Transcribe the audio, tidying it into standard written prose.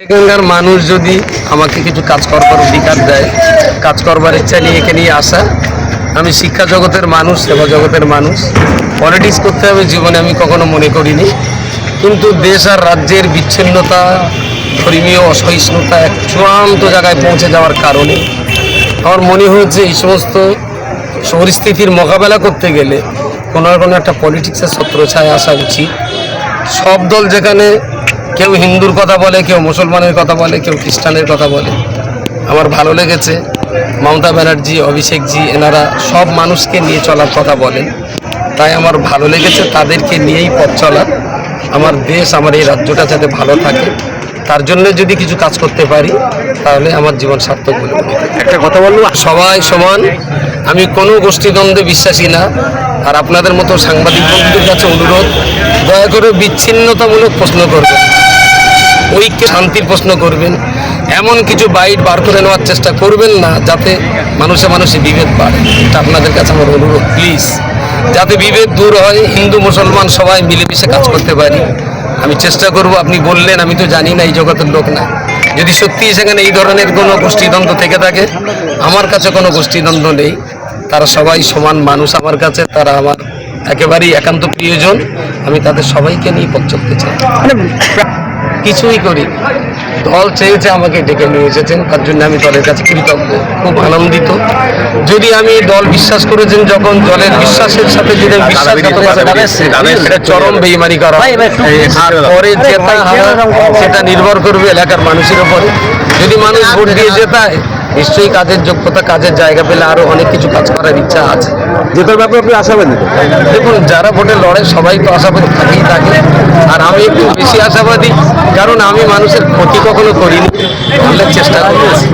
সেখানকার মানুষ যদি আমাকে কিছু কাজ করবার অধিকার দেয়, কাজ করবার ইচ্ছা নিয়ে এখানেই আসা। আমি শিক্ষা জগতের মানুষ, সেবা জগতের মানুষ। পলিটিক্স করতে হবে জীবনে আমি কখনো মনে করিনি, কিন্তু দেশ আর রাজ্যের বিচ্ছিন্নতা, ধর্মীয় অসহিষ্ণুতা এক চূড়ান্ত জায়গায় পৌঁছে যাওয়ার কারণে আমার মনে হয়েছে এই সমস্ত পরিস্থিতির মোকাবেলা করতে গেলে কোনো না কোনো একটা পলিটিক্সের ছত্রছায়া আসা উচিত। সব দল যেখানে কেউ হিন্দুর কথা বলে, কেউ মুসলমানের কথা বলে, কেউ খ্রিস্টানের কথা বলে, আমার ভালো লেগেছে মমতা ব্যানার্জি, অভিষেকজি এনারা সব মানুষকে নিয়ে চলার কথা বলেন, তাই আমার ভালো লেগেছে তাদেরকে নিয়েই পথ চলা। আমার দেশ, আমার এই রাজ্যটা যাতে ভালো থাকে, তার জন্য যদি কিছু কাজ করতে পারি তাহলে আমার জীবন সার্থক বলে মনে করি। একটা কথা বলবো, সবাই সমান, আমি কোনো গোষ্ঠীদ্বন্দ্বে বিশ্বাসী না। আর আপনাদের মতো সাংবাদিক বন্ধুদের কাছে অনুরোধ, দয়া করে বিচ্ছিন্নতামূলক প্রশ্ন করবেন, ঐক্য শান্তির প্রশ্ন করবেন, এমন কিছু বাইট বার করে নেওয়ার চেষ্টা করবেন না যাতে মানুষে মানুষে বিভেদ বাড়ে। এটা আপনাদের কাছে আমার অনুরোধ, প্লিজ, যাতে বিভেদ দূর হয়, হিন্দু মুসলমান সবাই মিলেমিশে কাজ করতে পারি। আমি চেষ্টা করব। আপনি বললেন, আমি তো জানি না, এই জগতের লোক না, যদি সত্যি সেখানে এই ধরনের কোনো গোষ্ঠীদ্বন্দ্ব থেকে থাকে, আমার কাছে কোনো গোষ্ঠীদ্বন্দ্ব নেই, তারা সবাই সমান মানুষ আমার কাছে, তারা আমার একেবারেই একান্ত প্রিয়জন। আমি তাদের সবাইকে নিয়ে পথ চলতে চাই। কিছুই করি, দল চেয়েছে আমাকে ডেকে নিয়ে এসেছেন, তার জন্য আমি দলের কাছে কৃতজ্ঞ, খুব আনন্দিত। যদি আমি দল বিশ্বাস করেছেন, যখন দলের বিশ্বাসের সাথে যদি বিশ্বাসঘাতকতা, চরম বেইমানি করা, আর পরে জেতা সেটা নির্ভর করবে এলাকার মানুষের উপরে। যদি মানুষ ভোট দিয়ে জেতায়, নিশ্চয়ই কাজের যোগ্যতা, কাজের জায়গা পেলে আরো অনেক কিছু কাজ করার ইচ্ছা আছে। জেতার ব্যাপারে আপনি আশাবাদী? দেখুন, যারা ভোটে লড়ে সবাই তো আশাবাদী থাকেই থাকে, আর আমি একটু বেশি আশাবাদী, কারণ আমি মানুষের ক্ষতি কখনো করিনি, চেষ্টা করেছি।